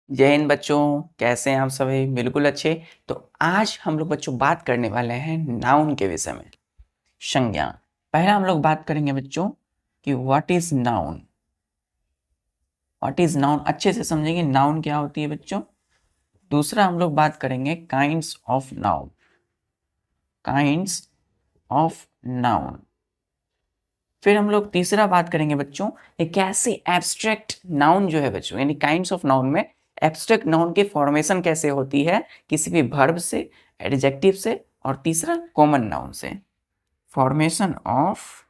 जय हिंद बच्चों, कैसे हैं आप सभी? बिल्कुल अच्छे। तो आज हम लोग बच्चों बात करने वाले हैं नाउन के विषय में, संज्ञा। पहला हम लोग बात करेंगे बच्चों कि what is noun. What is noun अच्छे से समझेंगे, नाउन क्या होती है बच्चों। दूसरा हम लोग बात करेंगे kinds of noun, kinds of noun. फिर हम लोग तीसरा बात करेंगे बच्चों एक ऐसे एब्स्ट्रैक्ट नाउन जो है बच्चों, यानी काइंड्स ऑफ नाउन में एब्स्ट्रैक्ट नाउन की फॉर्मेशन कैसे होती है, किसी भी वर्ब से, एडजेक्टिव से, और तीसरा कॉमन नाउन से। Formation of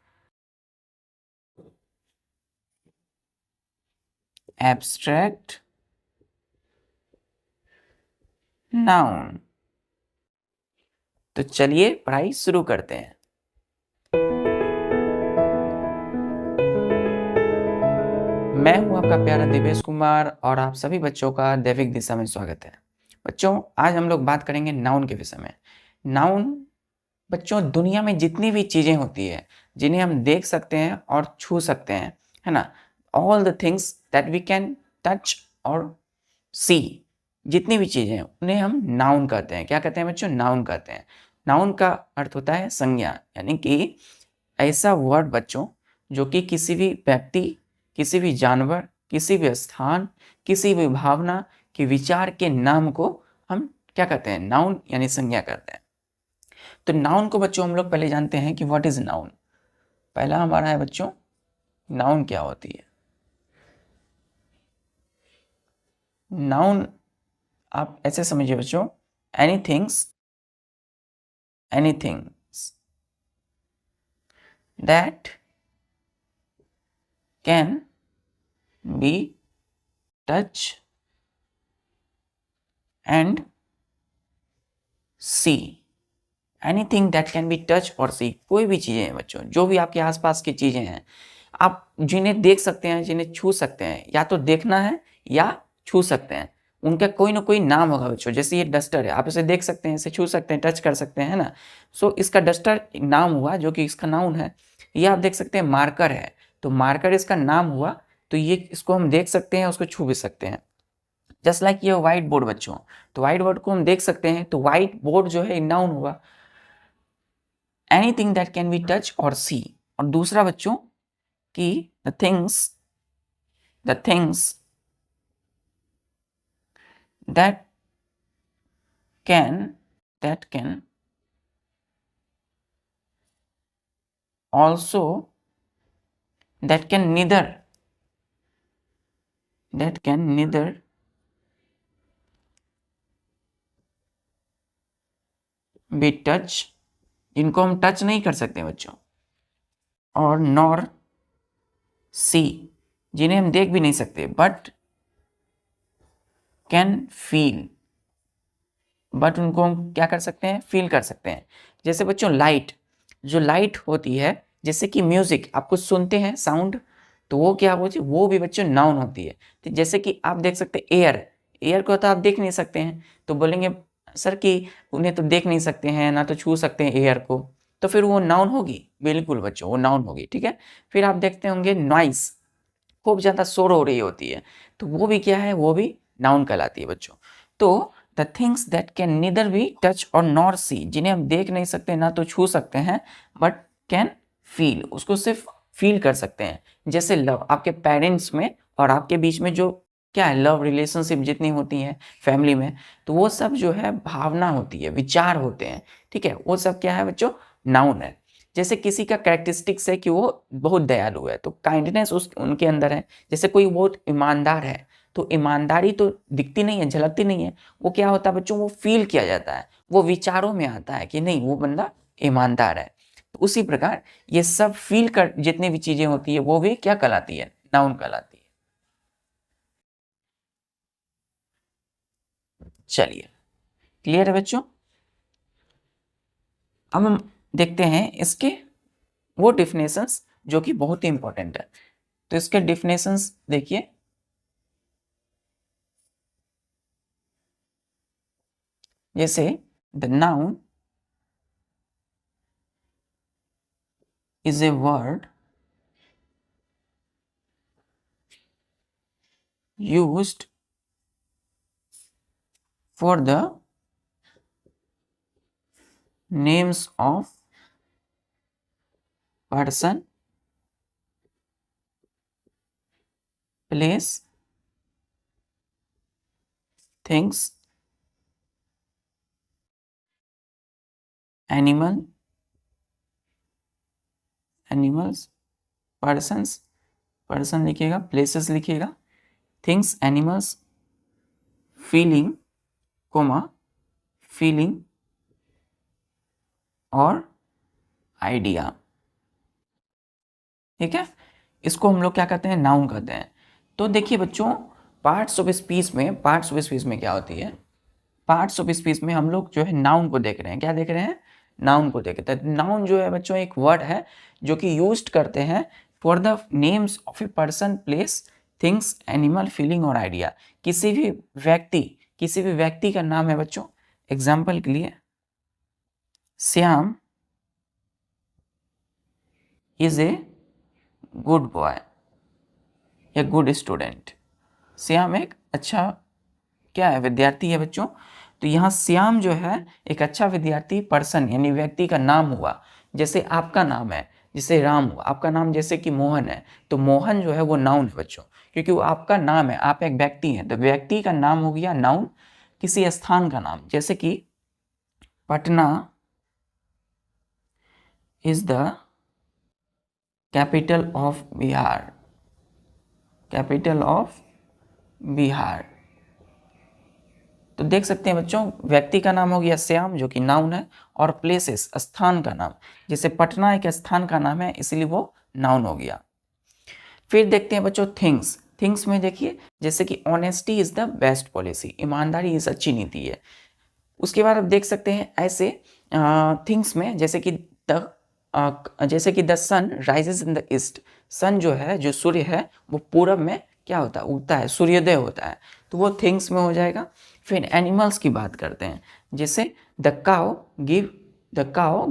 abstract noun. तो चलिए पढ़ाई शुरू करते हैं। मैं हूं आपका प्यारा देवेश कुमार और आप सभी बच्चों का दैविक दिशा में स्वागत है। बच्चों आज हम लोग बात करेंगे नाउन के विषय में। नाउन बच्चों दुनिया में जितनी भी चीज़ें होती है जिन्हें हम देख सकते हैं और छू सकते हैं, है ना, all the things that we can touch और सी, जितनी भी चीज़ें हैं उन्हें हम नाउन कहते हैं। क्या कहते हैं बच्चों? नाउन कहते हैं। नाउन का अर्थ होता है संज्ञा, यानी कि ऐसा वर्ड बच्चों जो कि किसी भी व्यक्ति, किसी भी जानवर, किसी भी स्थान, किसी भी भावना के विचार के नाम को हम क्या कहते हैं? नाउन यानी संज्ञा कहते हैं। तो नाउन को बच्चों हम लोग पहले जानते हैं कि व्हाट इज नाउन। पहला हमारा है बच्चों, नाउन क्या होती है। नाउन आप ऐसे समझिए बच्चों, anythings anythings that can be touch and see. Anything that can be touch और सी, कोई भी चीज़ें हैं बच्चों, जो भी आपके आसपास की चीज़ें हैं, आप जिन्हें देख सकते हैं, जिन्हें छू सकते हैं, या तो देखना है या छू सकते हैं, उनका कोई ना कोई नाम होगा बच्चों। जैसे ये डस्टर है, आप इसे देख सकते हैं, इसे छू सकते हैं, टच कर सकते हैं, है ना। सो इसका डस्टर नाम हुआ जो कि इसका नाउन है। ये आप देख सकते हैं मार्कर है, तो मार्कर इसका नाम हुआ, तो ये इसको हम देख सकते हैं, उसको छू भी सकते हैं। जस्ट लाइक ये व्हाइट बोर्ड बच्चों, तो व्हाइट बोर्ड को हम देख सकते हैं, तो व्हाइट बोर्ड जो है नाउन हुआ। Anything that can be touch और सी। और दूसरा बच्चों कि the things that can also that can neither be touch, इनको हम टच नहीं कर सकते बच्चों, और नॉर सी, जिन्हें हम देख भी नहीं सकते, बट कैन फील, बट उनको हम क्या कर सकते हैं? फील कर सकते हैं। जैसे बच्चों लाइट, जो लाइट होती है, जैसे कि म्यूजिक आप कुछ सुनते हैं साउंड, तो वो क्या होती है? वो भी बच्चों नाउन होती है। तो जैसे कि आप देख सकते हैं एयर, एयर को तो आप देख नहीं सकते हैं, तो बोलेंगे सर कि उन्हें तो देख नहीं सकते हैं, ना तो छू सकते हैं एयर को, तो फिर वो नाउन होगी? बिल्कुल बच्चों वो नाउन होगी, ठीक है। फिर आप देखते होंगे नॉइस, खूब ज़्यादा शोर हो रही होती है, तो वो भी क्या है? वो भी नाउन कहलाती है बच्चों। तो the things that can neither be touch और नॉर सी, जिन्हें हम देख नहीं सकते, ना तो छू सकते हैं, बट कैन फील, उसको सिर्फ फील कर सकते हैं। जैसे लव, आपके पेरेंट्स में और आपके बीच में जो क्या है, लव रिलेशनशिप जितनी होती हैं फैमिली में, तो वो सब जो है भावना होती है, विचार होते हैं, ठीक है। वो सब क्या है बच्चों? नाउन है। जैसे किसी का कैरेक्टरिस्टिक्स है कि वो बहुत दयालु है, तो काइंडनेस उस उनके अंदर है। जैसे कोई बहुत ईमानदार है, तो ईमानदारी तो दिखती नहीं है, झलकती नहीं है, वो क्या होता है बच्चों? वो फील किया जाता है, वो विचारों में आता है कि नहीं वो बंदा ईमानदार है। तो उसी प्रकार ये सब फील कर जितनी भी चीजें होती है वो भी क्या कहलाती है? नाउन कहलाती है। चलिए, क्लियर है बच्चों। अब हम देखते हैं इसके वो डिफिनेशंस जो कि बहुत ही इंपॉर्टेंट है। तो इसके डिफिनेशंस देखिए, जैसे the noun is a word used for the names of person, place, things, animals, person लिखिएगा, प्लेसेस लिखिएगा, थिंग्स, एनिमल्स, फीलिंग, फीलिंग और आइडिया। ठीक है, इसको हम लोग क्या कहते हैं, नाउन कहते हैं। तो देखिए बच्चों, पार्ट्स ऑफ स्पीच में क्या होती है, पार्ट्स ऑफ स्पीच में हम लोग जो है नाउन को देख रहे हैं। क्या देख रहे हैं, नाउन को देख रहे हैं। नाउन जो है बच्चों एक वर्ड है जो कि यूज्ड करते हैं for the names of a person, place, things, animal, feeling और आइडिया। किसी भी व्यक्ति का नाम है बच्चों। एग्जाम्पल के लिए, Shyam is a good boy या गुड स्टूडेंट। श्याम एक अच्छा क्या है, विद्यार्थी है बच्चों। तो यहाँ श्याम जो है एक अच्छा विद्यार्थी, पर्सन यानी व्यक्ति का नाम हुआ। जैसे आपका नाम है, जैसे राम हुआ, आपका नाम जैसे कि मोहन है, तो मोहन जो है वो नाउन है बच्चों, क्योंकि वो आपका नाम है, आप एक व्यक्ति हैं, तो व्यक्ति का नाम हो गया नाउन। किसी स्थान का नाम, जैसे कि Patna is the capital of Bihar, capital of Bihar. तो देख सकते हैं बच्चों, व्यक्ति का नाम हो गया श्याम जो कि नाउन है, और प्लेसेस स्थान का नाम, जैसे पटना एक स्थान का नाम है इसलिए वो नाउन हो गया। फिर देखते हैं बच्चों थिंग्स में देखिए, जैसे कि honesty is the best policy, ईमानदारी इस अच्छी नीति है। उसके बाद आप देख सकते हैं ऐसे थिंग्स में, जैसे कि the sun rises in the east, sun जो है, जो सूर्य है वो पूरब में क्या होता है, उगता है, सूर्योदय होता है, तो वो थिंग्स में हो जाएगा। फिर एनिमल्स की बात करते हैं, जैसे the cow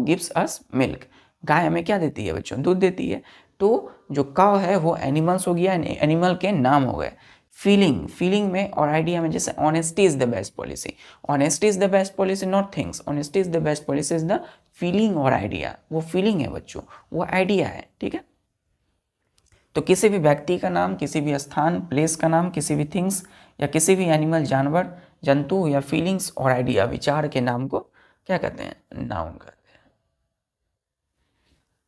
gives us milk, गाय हमें क्या देती है बच्चों, दूध देती है। तो जो काउ है वो एनिमल्स हो गया, एनिमल के नाम हो गए। फीलिंग में और आइडिया में, जैसे honesty is the best policy, honesty is the best policy not things, honesty is the best policy is the feeling और आइडिया। वो फीलिंग है बच्चों, वो आइडिया है। ठीक है, तो किसी भी व्यक्ति का नाम, किसी भी स्थान, प्लेस का नाम, किसी भी थिंग्स या किसी भी एनिमल, जानवर, जंतु या फीलिंग्स और आइडिया, विचार के नाम को क्या कहते हैं, नाउन कहते हैं।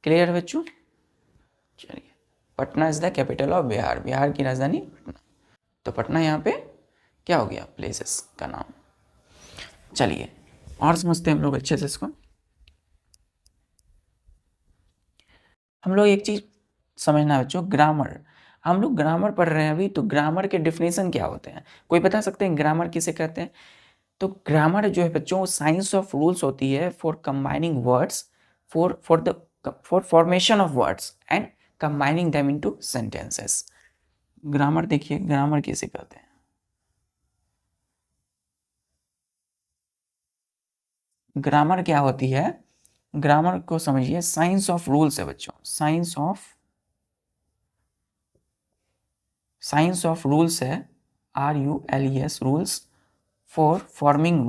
क्लियर बच्चों? चलिए, Patna is the capital of Bihar, Bihar की राजधानी पटना, तो पटना यहाँ पे क्या हो गया, प्लेसेस का नाम। चलिए और समझते हैं हम लोग अच्छे से इसको। हम लोग एक चीज समझना है बच्चों, ग्रामर। हम लोग ग्रामर पढ़ रहे हैं अभी, तो ग्रामर के डिफिनेशन क्या होते हैं, कोई बता सकते हैं ग्रामर किसे कहते हैं? तो ग्रामर जो है बच्चों, साइंस ऑफ रूल्स होती है for combining words, for formation of words and combining them into sentences. Grammar देखिए, ग्रामर किसे कहते हैं? ग्रामर क्या होती है, ग्रामर को समझिए, साइंस ऑफ रूल्स है बच्चों, साइंस ऑफ रूल्स है, RULES, rules for forming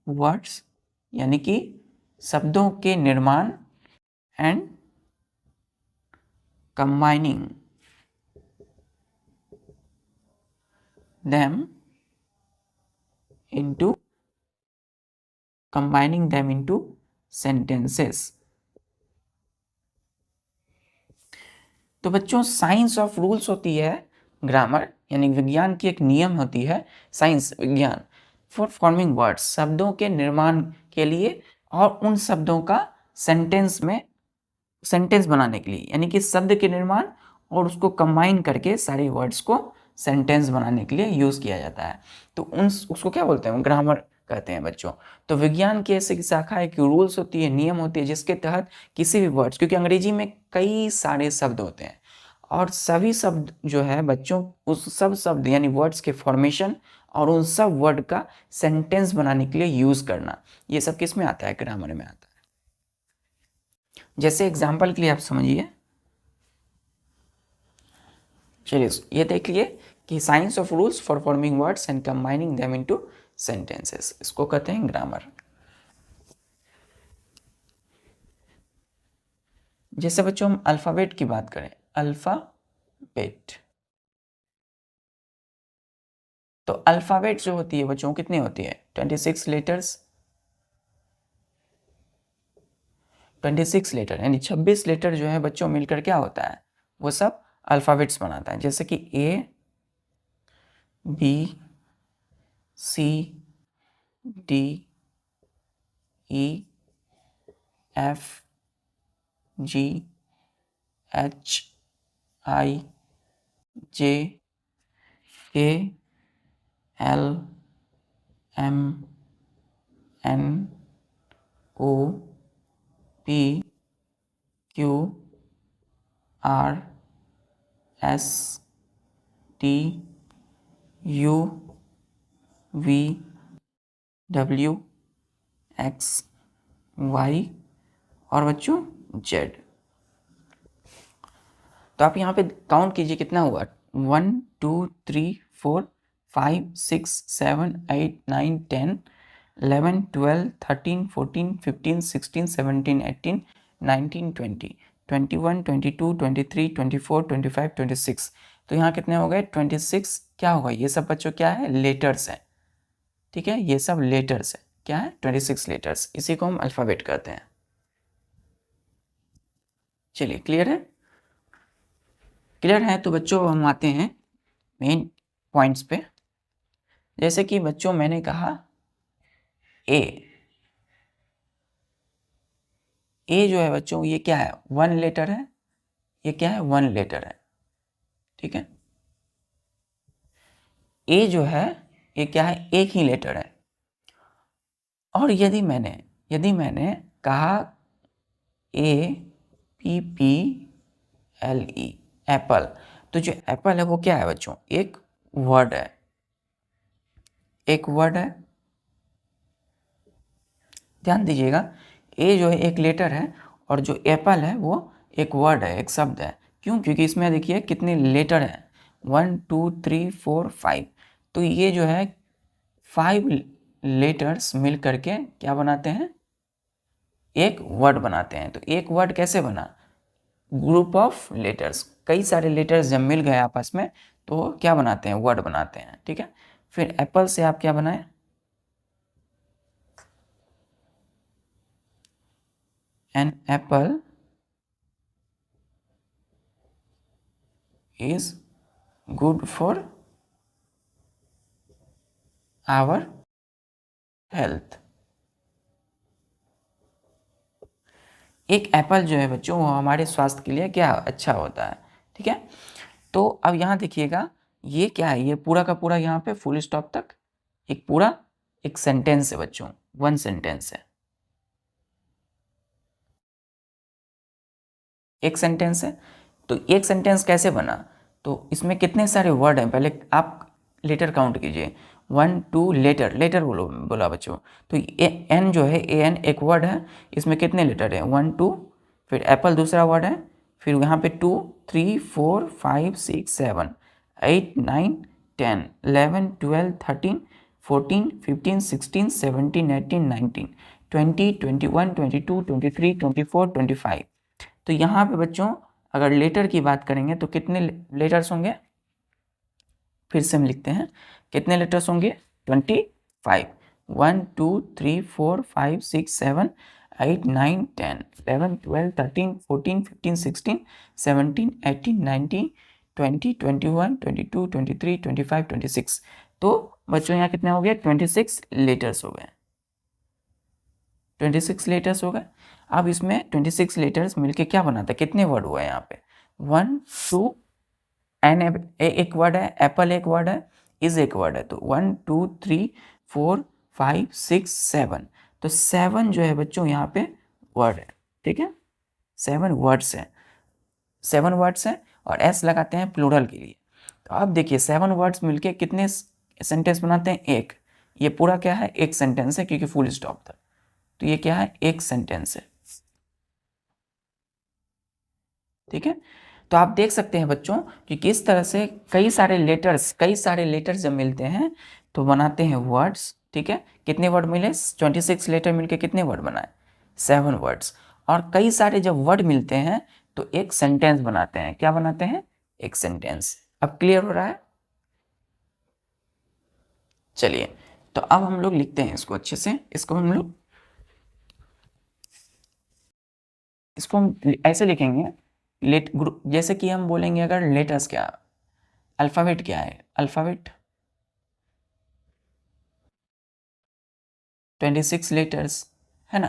words, यानी कि शब्दों के निर्माण, and combining them into sentences. तो बच्चों, साइंस ऑफ रूल्स होती है ग्रामर, यानी विज्ञान की एक नियम होती है, साइंस विज्ञान, फॉर फॉर्मिंग वर्ड्स, शब्दों के निर्माण के लिए, और उन शब्दों का सेंटेंस बनाने के लिए, यानी कि शब्द के निर्माण और उसको कंबाइन करके सारे वर्ड्स को सेंटेंस बनाने के लिए यूज़ किया जाता है। तो उसको क्या बोलते हैं, ग्रामर कहते हैं बच्चों। तो विज्ञान की ऐसी शाखा है कि रूल्स होती है, नियम होती है, जिसके तहत किसी भी वर्ड्स, क्योंकि अंग्रेजी में कई सारे शब्द होते हैं, और सभी शब्द जो है बच्चों, उस सब शब्द यानी वर्ड्स के फॉर्मेशन और उन सब वर्ड का सेंटेंस बनाने के लिए यूज़ करना, ये सब किस में आता है, ग्रामर में आता है। जैसे एग्जाम्पल के लिए आप समझिए, चलिए ये देख लिए कि science of rules for forming words and combining them into sentences, इसको कहते हैं ग्रामर। जैसे बच्चों हम अल्फ़ाबेट की बात करें, अल्फ़ाबेट, तो अल्फ़ाबेट जो होती है बच्चों कितनी होती है? 26 लेटर्स, 26 लेटर यानी 26 लेटर जो है बच्चों मिलकर क्या होता है, वो सब अल्फ़ाबेट्स बनाता है। जैसे कि A, B, C, D, E, F, G, H, I, J, K, L, M, N, O, P, Q, R, S, T, U, V, W, X, Y और बच्चों Z। तो आप यहाँ पे काउंट कीजिए कितना हुआ, 1 2 3 4 5 6 7 8 9 10 11 12 13 14 15 16 17 18 19 20 21 22 23 24 25 26। तो यहाँ कितने हो गए? 26। क्या होगा? ये सब बच्चों क्या है? लेटर्स है। ठीक है, ये सब लेटर्स है। क्या है? 26 लेटर्स। इसी को हम अल्फ़ाबेट कहते हैं। चलिए क्लियर है? क्लियर है तो बच्चों हम आते हैं मेन पॉइंट्स पे। जैसे कि बच्चों मैंने कहा ए जो है बच्चों ये क्या है? 1 लेटर है। ये क्या है? 1 लेटर है। ठीक है, ए जो है ये क्या है? एक ही लेटर है। और यदि मैंने कहा APPLE एप्पल, तो जो एप्पल है वो क्या है बच्चों? एक वर्ड है। एक वर्ड है, ध्यान दीजिएगा। ए जो है एक लेटर है और जो एप्पल है वो एक वर्ड है, एक शब्द है। क्यों? क्योंकि इसमें देखिए कितने लेटर हैं, 1 2 3 4 5। तो ये जो है 5 लेटर्स मिल करके क्या बनाते हैं? एक वर्ड बनाते हैं। तो एक वर्ड कैसे बना? ग्रुप ऑफ लेटर्स, कई सारे लेटर्स जब मिल गए आपस में तो क्या बनाते हैं? वर्ड बनाते हैं। ठीक है, फिर एप्पल से आप क्या बनाए? An apple is good for our health. एक एप्पल जो है बच्चों वो हमारे स्वास्थ्य के लिए क्या अच्छा होता है। ठीक है, तो अब यहाँ देखिएगा ये क्या है? ये पूरा का पूरा यहाँ पे फुल स्टॉप तक एक पूरा एक सेंटेंस है बच्चों, 1 सेंटेंस है। एक सेंटेंस है। तो एक सेंटेंस कैसे बना? तो इसमें कितने सारे वर्ड हैं? पहले आप लेटर काउंट कीजिए। 1 2 लेटर बोला बच्चों। तो एन जो है एन एक वर्ड है, इसमें कितने लेटर हैं? 1 2, फिर एप्पल दूसरा वर्ड है, फिर यहाँ पे 2 3 4 5 6 7 8 9 10 11 12 13 14 15 16 17 18 19 20 21 22 23 24 25। तो यहाँ पे बच्चों अगर लेटर की बात करेंगे तो कितने लेटर्स होंगे? फिर से हम लिखते हैं, कितने लेटर्स होंगे? 25। 1 2 3 4 5 6 7 8 9 10 11 12 13 14 15 16 17 18 19 20 21 22 23 25 26। तो बच्चों यहाँ कितने हो गए? 26 लेटर्स हो गए। 26 लेटर्स हो गए। अब इसमें 26 लेटर्स मिलके क्या बनाता है? कितने वर्ड हुए यहाँ पे? 1 2 एन एक वर्ड है, एप्पल एक वर्ड है, इज एक वर्ड है। तो 1 2 3 4 5 6 7। तो 7 जो है बच्चों यहाँ पे वर्ड है। ठीक है, 7 वर्ड्स हैं। 7 वर्ड्स हैं और एस लगाते हैं प्लूरल के लिए। तो अब देखिए 7 वर्ड्स मिलके कितने सेंटेंस बनाते हैं? एक। ये पूरा क्या है? एक सेंटेंस है क्योंकि फुल स्टॉप था। तो ये क्या है? एक सेंटेंस है। ठीक है, तो आप देख सकते हैं बच्चों कि किस तरह से कई सारे लेटर्स जब मिलते हैं तो बनाते हैं वर्ड्स। ठीक है, कितने वर्ड मिले? 26 लेटर मिलके कितने वर्ड बनाए? 7 वर्ड्स। और कई सारे जब वर्ड मिलते हैं तो एक सेंटेंस बनाते हैं। क्या बनाते हैं? एक सेंटेंस। अब क्लियर हो रहा है? चलिए, तो अब हम लोग लिखते हैं इसको अच्छे से। इसको हम ऐसे लिखेंगे, लेट ग्रुप, जैसे कि हम बोलेंगे अगर लेटर्स क्या, अल्फ़ाबेट क्या है? अल्फ़ाबेट 26 लेटर्स है ना।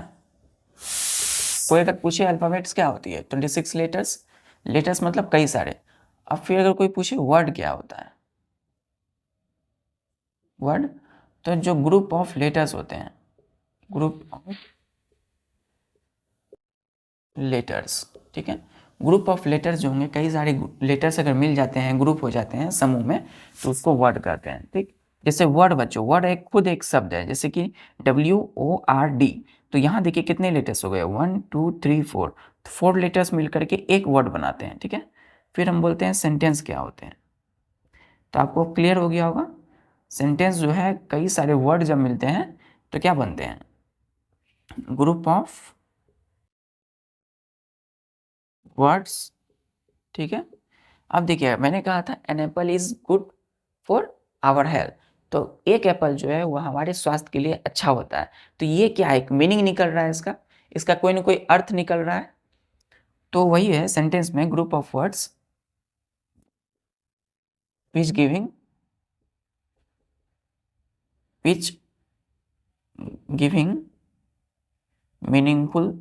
कोई अगर पूछे अल्फ़ाबेट्स क्या होती है? 26 लेटर्स। लेटर्स मतलब कई सारे। अब फिर अगर कोई पूछे वर्ड क्या होता है? वर्ड तो जो ग्रुप ऑफ लेटर्स होते हैं, ग्रुप ऑफ लेटर्स। ठीक है, ग्रुप ऑफ लेटर्स जो होंगे, कई सारे लेटर्स अगर मिल जाते हैं, ग्रुप हो जाते हैं समूह में, तो उसको वर्ड कहते हैं। ठीक, जैसे वर्ड बच्चों, वर्ड एक खुद एक शब्द है, जैसे कि WORD। तो यहाँ देखिए कितने लेटर्स हो गए? 1 2 3 4। तो 4 लेटर्स मिल करके एक वर्ड बनाते हैं। ठीक है, फिर हम बोलते हैं सेंटेंस क्या होते हैं। तो आपको क्लियर हो गया होगा, सेंटेंस जो है कई सारे वर्ड जब मिलते हैं तो क्या बनते हैं? Group of words. ठीक है, अब देखिए मैंने कहा था an apple is good for our health. तो एक एप्पल जो है वो हमारे स्वास्थ्य के लिए अच्छा होता है। तो ये क्या है? एक मीनिंग निकल रहा है इसका, इसका कोई ना कोई अर्थ निकल रहा है। तो वही है सेंटेंस में group of words which giving which giving meaningful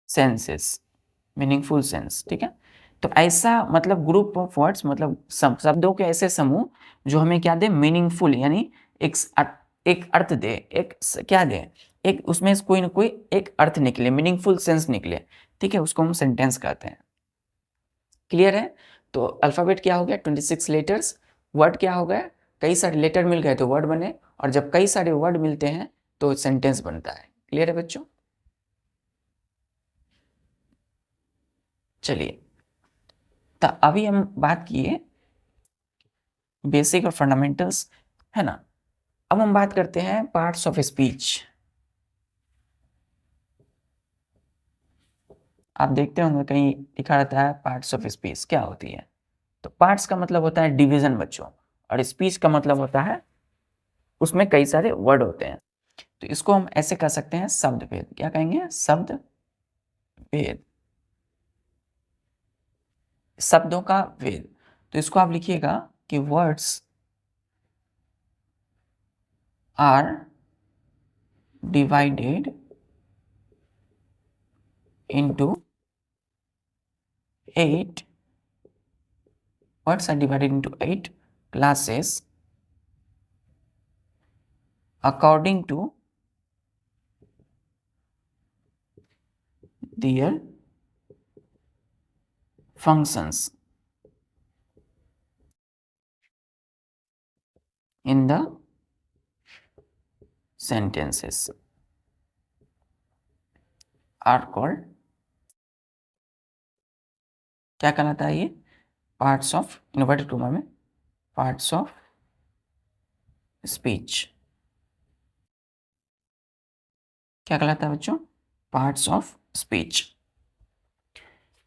senses, meaningful sense. ठीक है, तो ऐसा मतलब ग्रुप ऑफ वर्ड्स मतलब शब्दों के ऐसे समूह जो हमें क्या दे? मीनिंगफुल, यानी एक अर्थ दे, क्या दे? एक उसमें से कोई ना कोई एक अर्थ निकले, मीनिंगफुल सेंस निकले। ठीक है, उसको हम सेंटेंस कहते हैं। क्लियर है? तो अल्फ़ाबेट क्या हो गया? 26 लेटर्स। वर्ड क्या हो गया? कई सारे लेटर मिल गए तो वर्ड बने, और जब कई सारे वर्ड मिलते हैं तो सेंटेंस बनता है। क्लियर है बच्चों? चलिए, तो अभी हम बात किए बेसिक और फंडामेंटल्स, है ना। अब हम बात करते हैं पार्ट्स ऑफ स्पीच। आप देखते होंगे कहीं लिखा रहता है पार्ट्स ऑफ स्पीच क्या होती है। तो पार्ट्स का मतलब होता है डिवीजन बच्चों, और स्पीच का मतलब होता है उसमें कई सारे वर्ड होते हैं। तो इसको हम ऐसे कह सकते हैं शब्द भेद। क्या कहेंगे? शब्द भेद, शब्दों का भेद। तो इसको आप लिखिएगा कि words are divided into 8, words are divided into 8 classes according to their functions in the sentences are called, क्या कहलाता है ये? पार्ट्स ऑफ इन्वर्टेड कॉमा में पार्ट्स ऑफ स्पीच। क्या कहलाता है बच्चों? Parts of speech.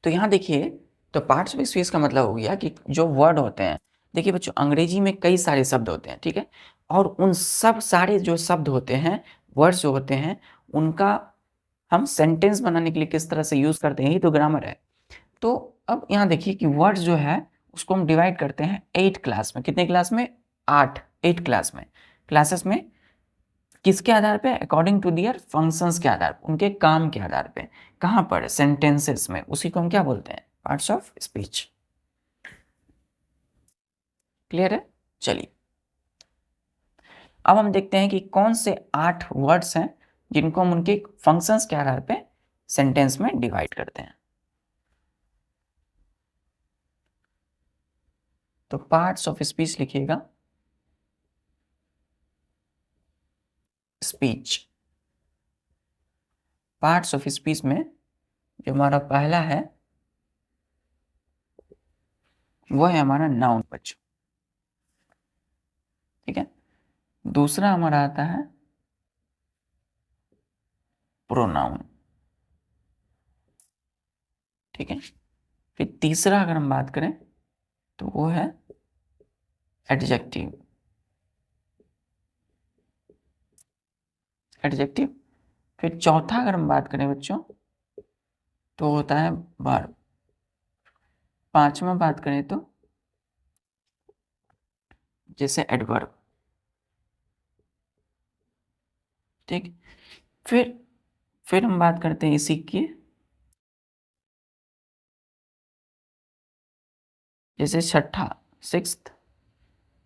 तो यहाँ देखिए, तो पार्ट्स ऑफ स्पीच का मतलब हो गया कि जो वर्ड होते हैं, देखिए बच्चों अंग्रेजी में कई सारे शब्द होते हैं। ठीक है, और उन सब सारे जो शब्द होते हैं, वर्ड्स जो होते हैं, उनका हम सेंटेंस बनाने के लिए किस तरह से यूज करते हैं, यही तो ग्रामर है। तो अब यहाँ देखिए कि वर्ड्स जो है उसको हम डिवाइड करते हैं 8 क्लास में। कितने क्लास में? 8 क्लास में। क्लासेस में किसके आधार पे? अकॉर्डिंग टू दियर फंक्शंस के आधार पे, उनके काम के आधार पे। कहाँ पर? सेंटेंसेस में। उसी को हम क्या बोलते हैं? Parts of speech. क्लियर है? चलिए, अब हम देखते हैं कि कौन से 8 वर्ड्स हैं जिनको हम उनके फंक्शंस के आधार पे सेंटेंस में डिवाइड करते हैं। तो पार्ट्स ऑफ स्पीच लिखिएगा, स्पीच। पार्ट्स ऑफ स्पीच में जो हमारा पहला है वो है हमारा नाउन बच्चों, ठीक है। दूसरा हमारा आता है प्रोनाउन, ठीक है। फिर तीसरा अगर हम बात करें तो वो है एडजेक्टिव, एडजेक्टिव। फिर चौथा अगर हम बात करें बच्चों तो होता है वर्ब। पांचवा बात करें तो जैसे एडवर्ब, ठीक। फिर हम बात करते हैं इसी की, जैसे छठा सिक्स्थ,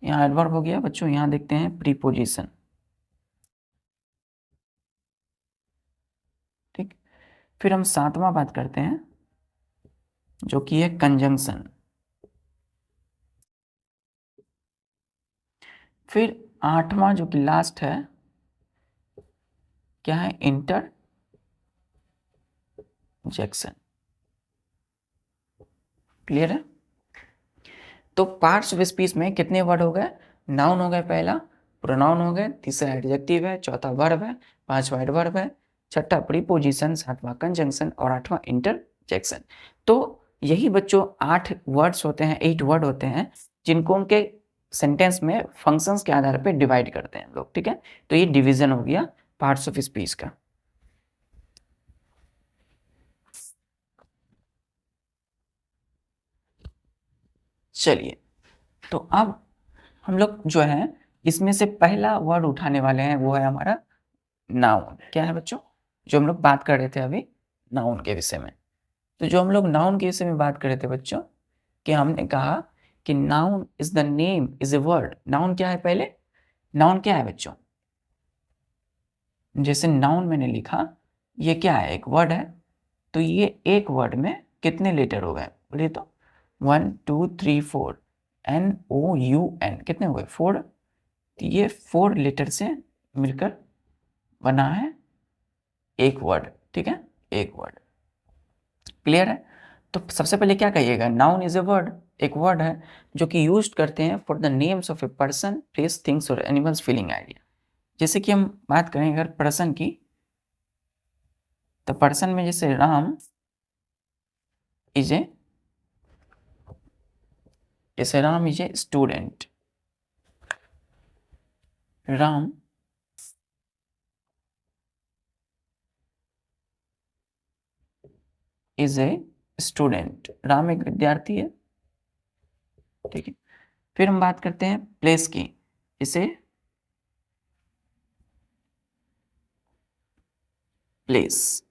यहाँ एडवर्ब हो गया बच्चों, यहाँ देखते हैं प्रीपोजिशन, ठीक। फिर हम सातवां बात करते हैं जो कि है कंजंक्शन। फिर आठवां जो कि लास्ट है क्या है, इंटरजेक्शन। क्लियर है। तो पार्ट्स ऑफ स्पीच में कितने वर्ड हो गए, नाउन हो गए पहला, प्रोनाउन हो गए, तीसरा एडजेक्टिव है, चौथा वर्ब है, पांचवा एडवर्ब है, छठा प्रीपोजिशन, सातवां कंजंक्शन और आठवां इंटरजेक्शन। तो यही बच्चों 8 वर्ड्स होते हैं, 8 वर्ड होते हैं जिनको उनके सेंटेंस में फंक्शंस के आधार पर डिवाइड करते हैं लोग, ठीक है। तो ये डिवीजन हो गया पार्ट्स ऑफ स्पीच का। चलिए, तो अब हम लोग जो है इसमें से पहला वर्ड उठाने वाले हैं, वो है हमारा नाउन। क्या है बच्चों, जो हम लोग बात कर रहे थे अभी नाउन के विषय में। तो जो हम लोग नाउन के विषय में बात कर रहे थे बच्चों, कि हमने कहा कि noun is the name is a word. Noun क्या है, पहले नाउन क्या है बच्चों, जैसे नाउन मैंने लिखा, ये क्या है, एक वर्ड है। तो ये एक वर्ड में कितने लेटर हो गए बोलिए तो, 1 2 3 4, NOUN कितने हो गए, 4। तो ये 4 लेटर से मिलकर बना है एक वर्ड, ठीक है, एक वर्ड। क्लियर है। तो सबसे पहले क्या कहिएगा, नाउन इज ए वर्ड, एक वर्ड है जो कि यूज करते हैं for the names of a person, place, things और एनिमल्स फीलिंग आइडिया। जैसे कि हम बात करें अगर पर्सन की, तो पर्सन में जैसे राम इज ए, जैसे Ram is a student, Ram is a student, Ram एक विद्यार्थी है, ठीक है। फिर हम बात करते हैं प्लेस की, जैसे प्लेस,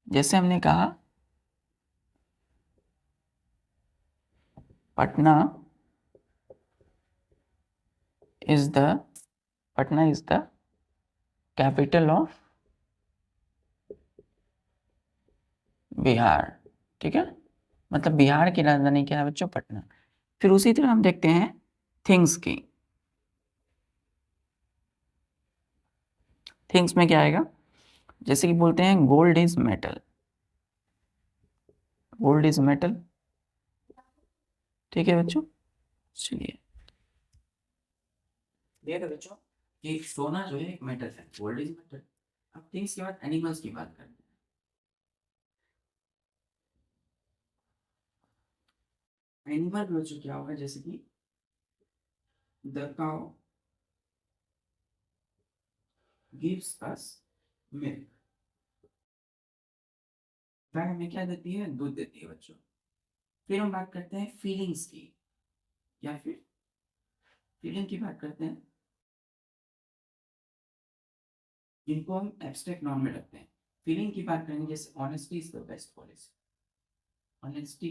जैसे हमने कहा Patna is the, Patna is the capital of Bihar, ठीक है। मतलब बिहार की राजधानी क्या है बच्चों, पटना। फिर उसी तरह हम देखते हैं थिंग्स की, थिंग्स में क्या आएगा, जैसे कि बोलते हैं gold is metal, gold is metal, ठीक है बच्चों। चलिए, देखो बच्चों कि सोना जो है एक मेटल है, गोल्ड इज मेटल। अब थिंग्स के बाद एनिमल्स की बात करते हैं। एनिमल बच्चों क्या होगा, जैसे कि the cow gives us milk, गाय हमें क्या देती है, दूध देती है बच्चों। फिर हम बात करते हैं फीलिंग्स की, या फिर फीलिंग की बात करते हैं, जिनको हम एब्स्ट्रैक्ट नॉर्म में रखते हैं। फीलिंग की बात करेंगे जैसे honesty is the best policy, honesty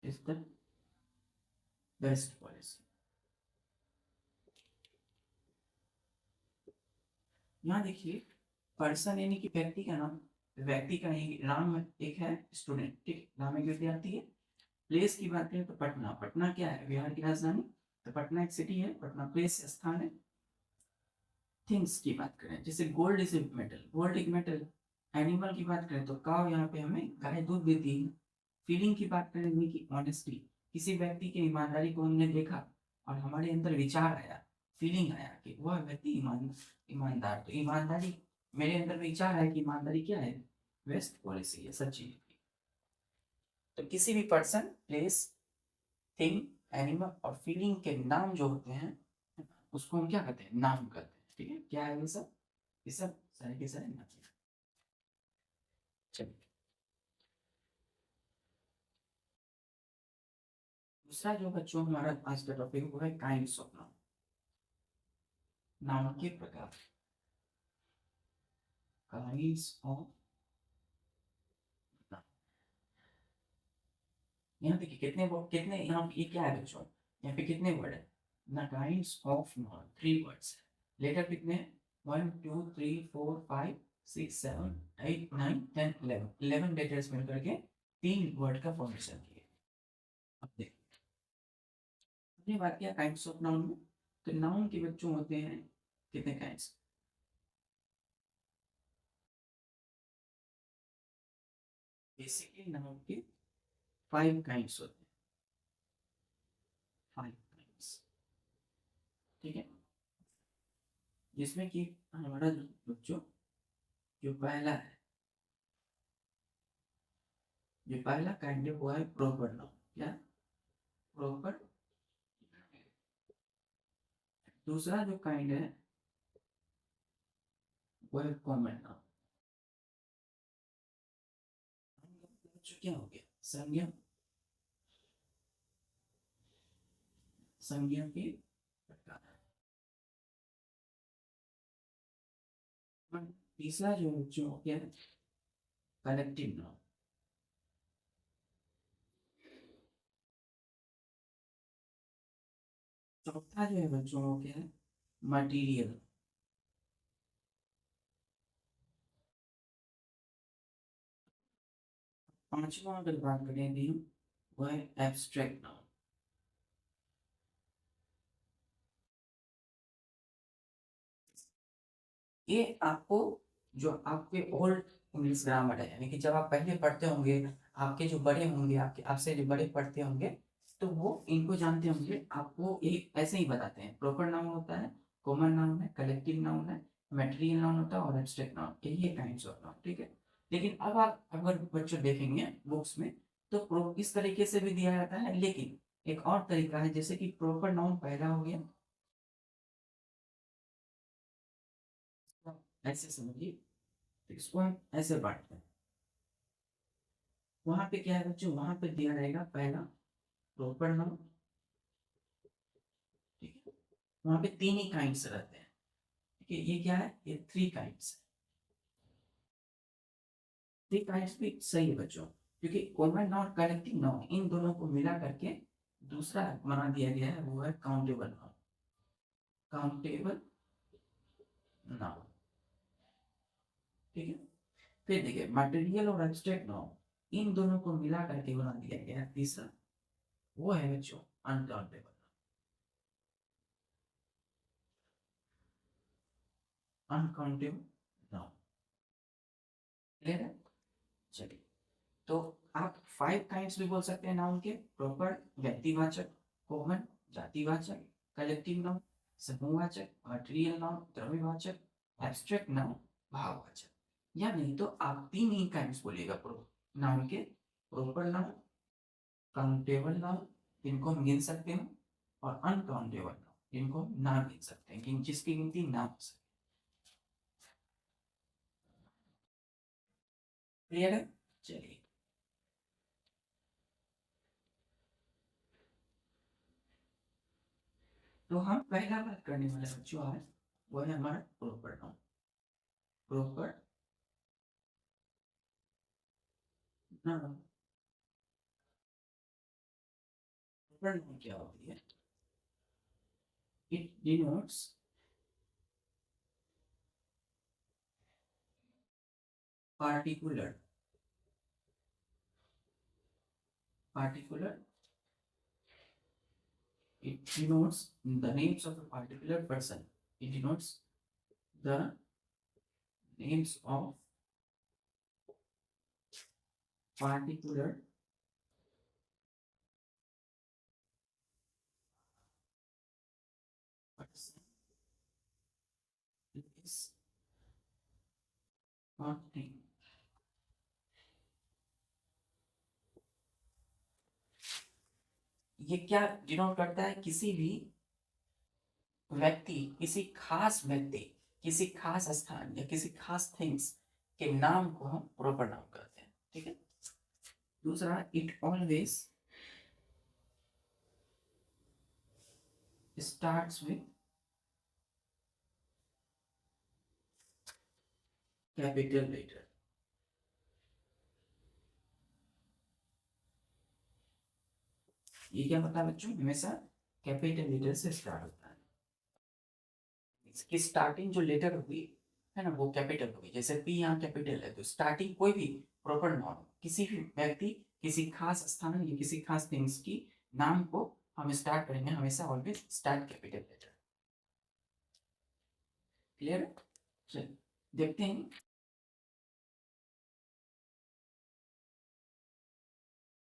is the best policy. यहाँ देखिए पर्सन यानी कि व्यक्ति का नाम, व्यक्ति का ही राम एक है स्टूडेंट, ठीक, राम एक विद्यार्थी है। प्लेस की बात करें तो पटना, पटना क्या है, बिहार की राजधानी। तो पटना एक सिटी है, पटना प्लेस स्थान है। थिंग्स की बात करें, जैसे gold is a metal, gold एक मेटल। एनिमल की बात करें तो काव, यहाँ पे हमें गाय दूध देती है। फीलिंग की बात करें की ऑनेस्टी, किसी व्यक्ति की ईमानदारी को हमने देखा और हमारे अंदर विचार आया, फीलिंग आया कि वह व्यक्ति ईमानदार, तो ईमानदारी, मेरे अंदर विचार है कि ईमानदारी क्या है, बेस्ट पॉलिसी है, सच्ची है। तो किसी भी पर्सन, प्लेस, थिंग, एनिमल और फीलिंग के नाम जो होते हैं उसको हम क्या कहते हैं, नाम कहते हैं। ठीक है, क्या है ये सब सारे के सारे नाम। चलिए, दूसरा जो बच्चों हमारा आज का टॉपिक वो है काइंड्स ऑफ नाउन, नाउन के प्रकार, काइंड्स ऑफ नाउन। यहाँ देखिए कितने यहाँ पे, ये क्या है बच्चों, यहाँ पे कितने वर्ड है ना, काइंड्स ऑफ नाउन, 3 वर्ड्स है। लेटर कितने हैं, 1 2 3 4 5 6 7 8 9 10 11, 11 लेटर्स मिलकर के 3 वर्ड का फॉर्मेशन किए। अब देखिए, हमने बात किया काइंड्स ऑफ नाउन में, तो नाउन के बच्चों होते हैं कितने काइंड्स, बेसिकली नाउन के 5 काइंड्स होते हैं, 5 काइंड्स। ठीक है, जिसमें कि हमारा जो बच्चों, जो पहला है, जो पहला काइंड है वो है प्रॉपर नाउन। क्या, प्रॉपर। दूसरा जो काइंड है वो है कॉमन नाउन। क्या हो गया, संज्ञा, संज्ञा के प्रकार। तीसरा जो हो गया कलेक्टिव नाउन। चौथा जो है बच्चों हो गया मटीरियल। पांचवा अगर बात करेंगे हम, वो है एब्स्ट्रैक्ट नाउन। ये आपको, जो आपके ओल्ड इंग्लिश ग्रामर है, यानी कि जब आप पहले पढ़ते होंगे, आपके जो बड़े होंगे, आपके आपसे जो बड़े पढ़ते होंगे, तो वो इनको जानते होंगे, आपको एक ऐसे ही बताते हैं। प्रॉपर नाउन होता है, कॉमन नाउन है, कलेक्टिव नाउन है, मटेरियल नाउन होता है और एब्स्ट्रैक्ट नाउन, यही काइंड्स ऑफ नाउन। ठीक है, लेकिन अब आप अगर बच्चों देखेंगे बुक्स में, तो इस तरीके से भी दिया जाता है, लेकिन एक और तरीका है, जैसे कि प्रॉपर नाउन पहला हो गया, ऐसे समझिए, तो इसको हम ऐसे बांटते हैं। वहां पे क्या है बच्चों, वहां पे दिया रहेगा पहला प्रॉपर नाउन। ठीक है, वहां पे 3 ही काइंड्स रहते हैं। ठीक है, ये क्या है, ये 3 काइंड्स। 3 काइंड्स भी सही है बच्चों, क्योंकि कॉमन नाउन, कलेक्टिव नाउन, इन दोनों को मिला करके दूसरा बना दिया गया है, वो है काउंटेबल नाउन। Countable noun. ठीक है, फिर देखिए मटेरियल और एब्स्ट्रैक्ट नाउन, इन दोनों को मिला करके बना दिया गया है तीसरा, वो है बच्चों अनकाउंटेबल, अनकाउंटेबल नाउन। क्लियर है, चलिए। तो आप 5 काइंड्स भी बोल सकते हैं नाउन के, प्रॉपर व्यक्तिवाचक, कॉमन जातिवाचक, कलेक्टिव नाउन समूहवाचक, मटेरियल नाउन द्रव्यवाचक, एब्स्ट्रैक्ट नाउन भाववाचक। या नहीं तो आप 3 ही काइंड्स बोलिएगा प्रो नाउन के, प्रॉपर नाउन, काउंटेबल नाउन, इनको हम गिन सकते हैं, और अनकाउंटेबल नाउन, इनको हम ना गिन सकते हैं, जिसकी गिनती ना हो सके। क्लियर है, चलिए। तो हम पहला बात करने वाले बच्चों आज, वो है हमारा proper noun. Proper noun, proper noun क्या होती है, it denotes particular, particular, it denotes the names of a particular person, it denotes the names of particular person, place, or thing. ये क्या डिनोट करता है? किसी भी व्यक्ति, किसी खास व्यक्ति, किसी खास स्थान या किसी खास थिंग्स के नाम को हम प्रॉपर नाउन कहते हैं। ठीक है। दूसरा, it always starts with capital letter. ये क्या होता है बच्चों? हमेशा कैपिटल लेटर से स्टार्ट होता है। इसकी स्टार्टिंग जो लेटर होगी है ना, वो कैपिटल होगी। जैसे पी यहाँ कैपिटल है, तो स्टार्टिंग कोई भी प्रॉपर नाउन, किसी भी व्यक्ति, किसी खास स्थान या किसी खास थिंग्स की नाम को हम स्टार्ट करेंगे हमेशा always start capital letter. Clear? चलिए देखते हैं।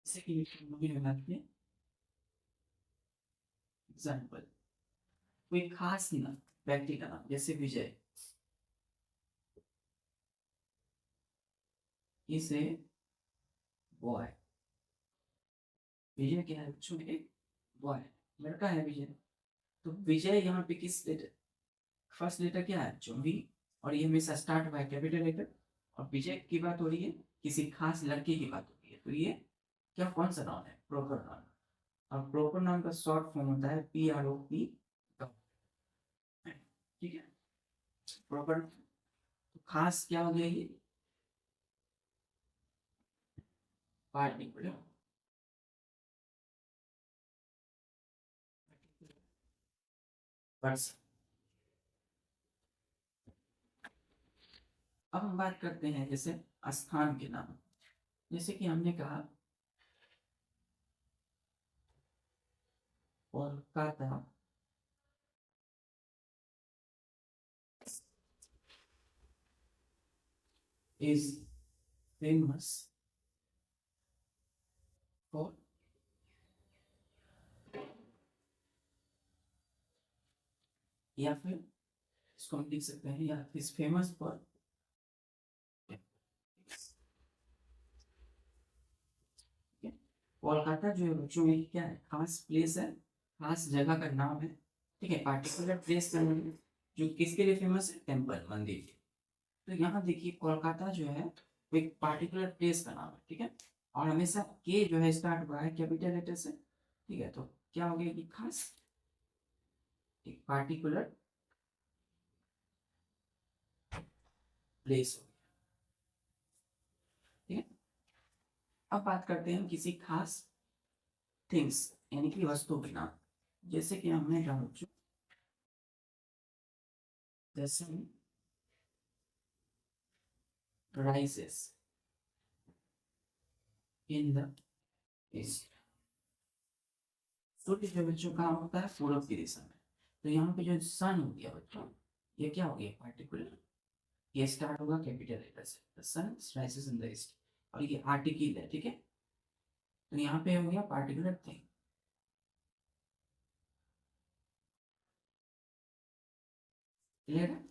जैसे कि मूवी लगाते हैं एग्जाम्पल, कोई खास नाम, व्यक्ति का नाम, जैसे विजय, इज ए बॉय। विजय क्या है बच्चों? एक बॉय, लड़का है विजय। तो विजय यहाँ पे किस लेटर, फर्स्ट लेटर क्या है बच्चों? वी। और ये हमेशा स्टार्ट हुआ है कैपिटल लेटर। और विजय की बात हो रही है, किसी खास लड़के की बात हो रही है, तो ये क्या, कौन सा नाउन है? Proper noun. और प्रॉपर नाउन का शॉर्ट फॉर्म होता है PROP। ठीक है। प्रॉपर तो खास क्या हो गया ये? Particular person. अब हम बात करते हैं जैसे स्थान के नाम। जैसे कि हमने कहा कोलकाता is famous for, या फिर इसको हम लिख सकते हैं, या इज फेमस फॉर। कोलकाता जो है बच्चों में क्या है? खास प्लेस है, खास जगह का नाम है। ठीक है। पार्टिकुलर प्लेस का नाम है, जो किसके लिए फेमस है? टेम्पल, मंदिर के। तो यहाँ देखिए कोलकाता जो है वो एक पार्टिकुलर प्लेस का नाम है। ठीक है। और हमेशा के जो है स्टार्ट हुआ है कैपिटल लेटर से। ठीक है। तो क्या हो गया कि खास, एक पार्टिकुलर प्लेस हो गया। ठीक है। अब बात करते हैं हम किसी खास थिंग्स, यानी कि वस्तु के नाम। जैसे कि हमने कहा बच्चों, the sun rises in the east। सूर्य जो बच्चों कहाँ होता है? पूर्व की दिशा में। तो यहाँ पे जो सन हो गया बच्चों, ये क्या हो गया? पार्टिकुलर। ये स्टार्ट होगा कैपिटल लेटर से, the sun rises in the east. और ये आर्टिकल है। ठीक है। तो यहाँ पे हो गया पार्टिकुलर थिंग। क्लियर है?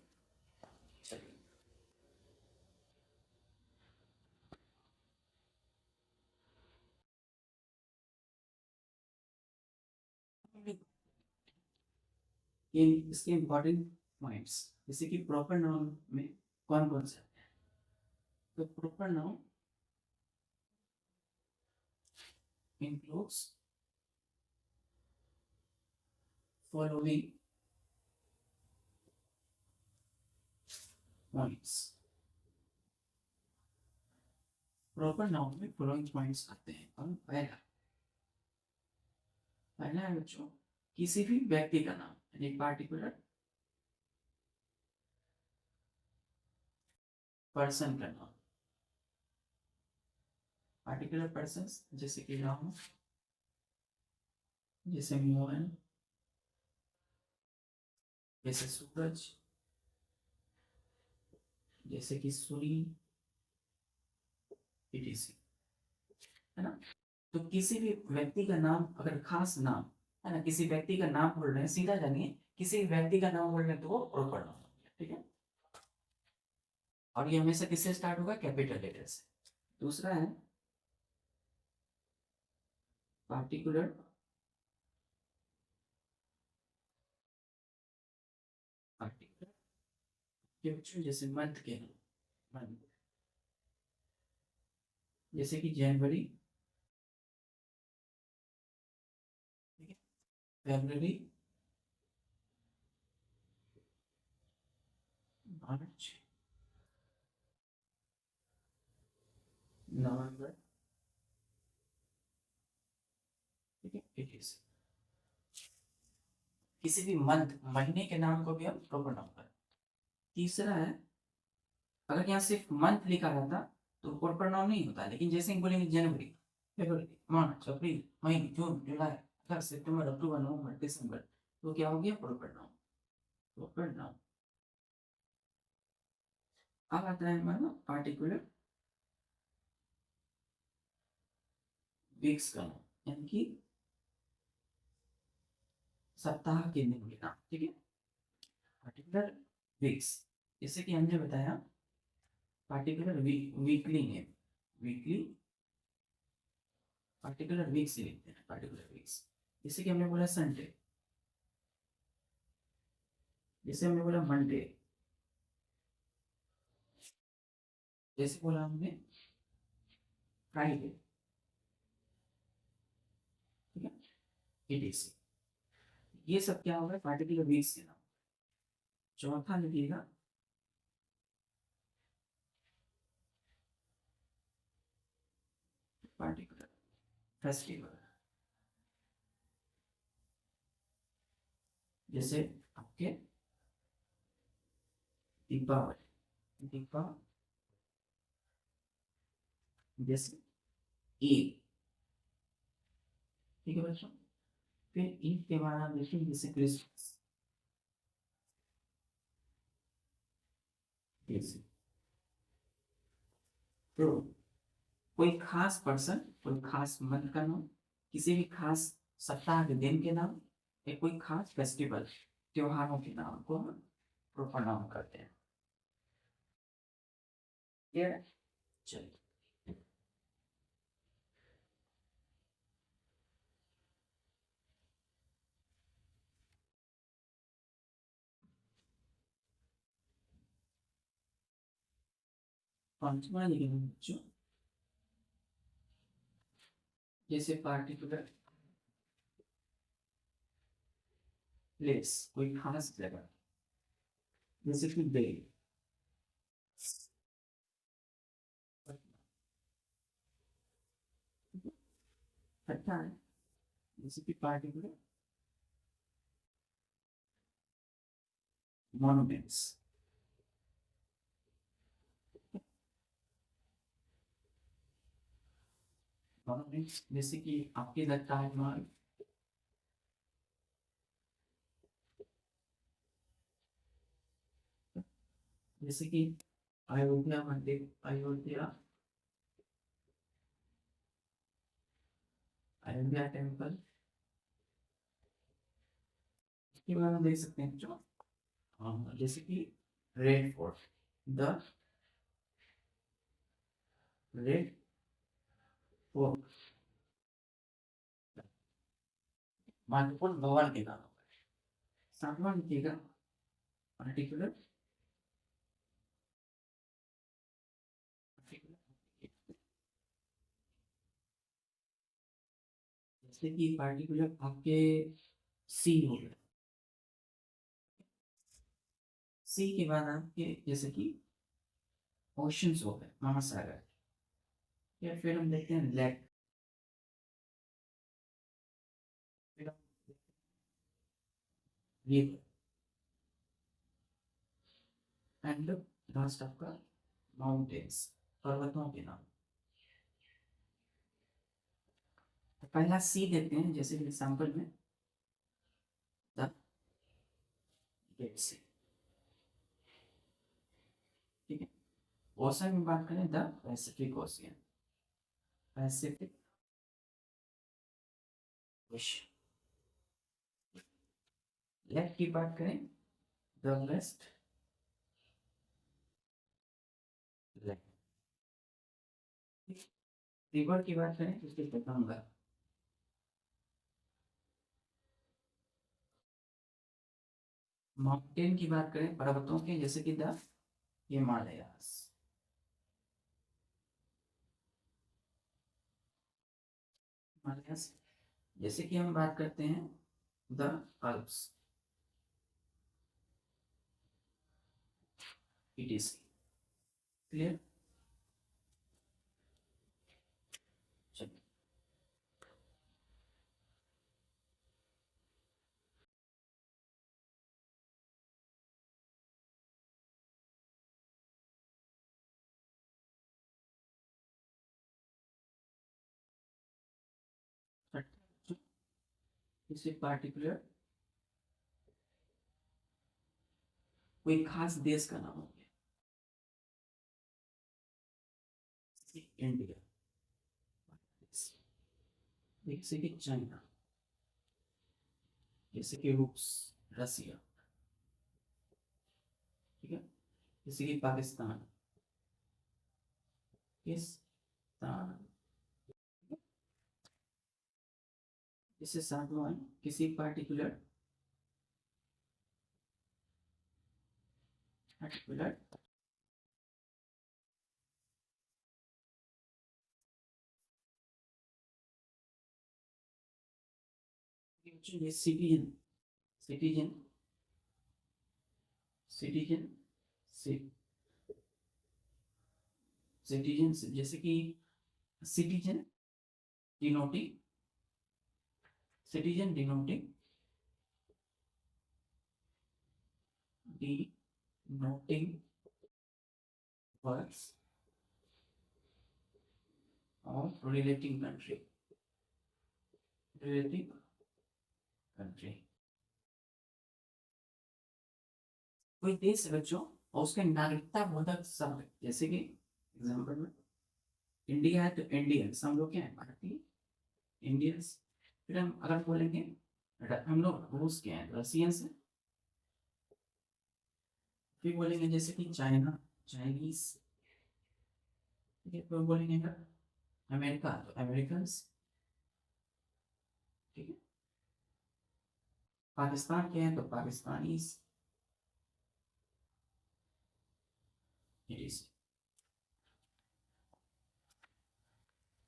चलिए ये इसके इंपॉर्टेंट पॉइंट्स, जैसे कि प्रॉपर नाउन में कौन कौन से आते हैं। तो proper noun includes following points। Proper noun में फॉलोइंग पॉइंट्स आते हैं। और पहला, पहला है बच्चों किसी भी व्यक्ति का नाम, यानी पार्टिकुलर पर्सन का नाम। पार्टिकुलर पर्सन जैसे कि राम, जैसे मोहन, जैसे सूरज, जैसे कि सूरी, etc, है ना। तो किसी भी व्यक्ति का नाम, अगर खास नाम है ना, किसी व्यक्ति का नाम बोल रहे हैं, सीधा जानिए, किसी व्यक्ति का नाम बोल रहे हैं तो वो प्रॉपर नाम, ठीक है। और ये हमेशा किससे स्टार्ट होगा? कैपिटल लेटर से। दूसरा है पार्टिकुलर, पार्टिकुलर के बच्चों जैसे मंथ के नाम, मंथ, जैसे कि जनवरी, ठीक है, फरवरी, मार्च, नवंबर, ठीक है, इट इज। किसी भी मंथ, महीने के नाम को भी हम प्रॉपर नाम करें। तीसरा है, अगर यहाँ सिर्फ मंथ लिखा रहता तो प्रॉपर नाउन नहीं होता, लेकिन जैसे ही बोलेंगे जनवरी, फरवरी, मार्च, अप्रैल, मई, जून, जुलाई, अगस्त, सितंबर, अक्टूबर, नवंबर, दिसंबर, तो क्या हो गया? Proper noun, proper noun. अब आता है हमारा पार्टिकुलर वीक्स का नाम, यानी कि सप्ताह के दिन के नाम, ठीक है, पार्टिकुलर वीक्स। जैसे कि हमने बताया particular weekly name, weekly, particular week से लिखते हैं, पार्टिकुलर वीक्स। जैसे कि हमने बोला संडे, जैसे हमने बोला मंडे, जैसे बोला हमने फ्राइडे, ठीक है, etc। ये सब क्या होगा? पार्टिकुलर वीक्स के नाम। चौथा लिखिएगा पार्टिकुलर फेस्टिवल, जैसे आपके दीपावली, दीपा, जैसे ईद, ठीक है बच्चों। फिर ईद के बाद आप देखेंगे जैसे क्रिसमस, जैसे। तो कोई खास पर्सन, कोई खास मंथ का नाम, किसी भी खास सप्ताह के दिन के नाम, या कोई खास फेस्टिवल, त्योहारों के नाम को हम प्रॉपर नाम करते हैं। ये चलिए, पांचवा लिखेंगे बच्चों, जैसे पार्टिकुलर प्लेस, कोई खास जगह, जैसे कि दिल्ली, अच्छा है, जैसे कि पार्टिकुलर मॉन्यूमेंट्स, मॉन्यूमेंट्स जैसे कि आपके लगता है वहाँ, जैसे कि अयोध्या मंदिर, अयोध्या, अयोध्या टेम्पल। इसके बाद हम देख सकते हैं जो, जैसे कि red fort, the red fort, महत्वपूर्ण भवन के नाम। सातवां लिखिएगा पार्टिकुलर, जैसे कि पार्टिकुलर आपके सी हो गया, सी के बाद आपके जैसे कि ओशंस हो गए, महासागर, या फिर हम देखते हैं लेक, फिर हम रिवर, एंड लास्ट आपका माउंटेन्स, पर्वतों के नाम। तो पहला सी देते हैं, जैसे एग्जाम्पल में द रेड सी, ठीक है। ओशन में बात करें the Pacific ocean, Pacific ocean. Lake की बात करें द वेस्ट लेक। रिवर की बात करें तो उसके गंगा। माउंटेन की बात करें पर्वतों के, जैसे कि द हिमालयास। हिमालयास, जैसे कि हम बात करते हैं द अल्प्स, etc। क्लियर। चलिए किसी पार्टिकुलर कोई खास देश का नाम हो गया, इंडिया, जैसे कि चाइना, जैसे कि रूस, रसिया, ठीक है। जैसे कि पाकिस्तान, पाकिस्तान। इससे साधुवान किसी particular particular citizen, citizen, citizen, citizen, जैसे कि citizen denoting, citizen denoting, denoting words of relating country, relating country. कोई देश है बच्चों और उसके नागरिकता बोधक शब्द, जैसे कि एग्जाम्पल में इंडिया है तो इंडियंस, हम लोग क्या है, भारतीय, इंडियंस। फिर हम अगर बोलेंगे हम लोग रूस के हैं, रसियंस हैं। फिर बोलेंगे जैसे कि चाइना, चाइनीज। फिर बोलेंगे अमेरिका तो अमेरिकन, ठीक है। पाकिस्तान के हैं तो पाकिस्तानी।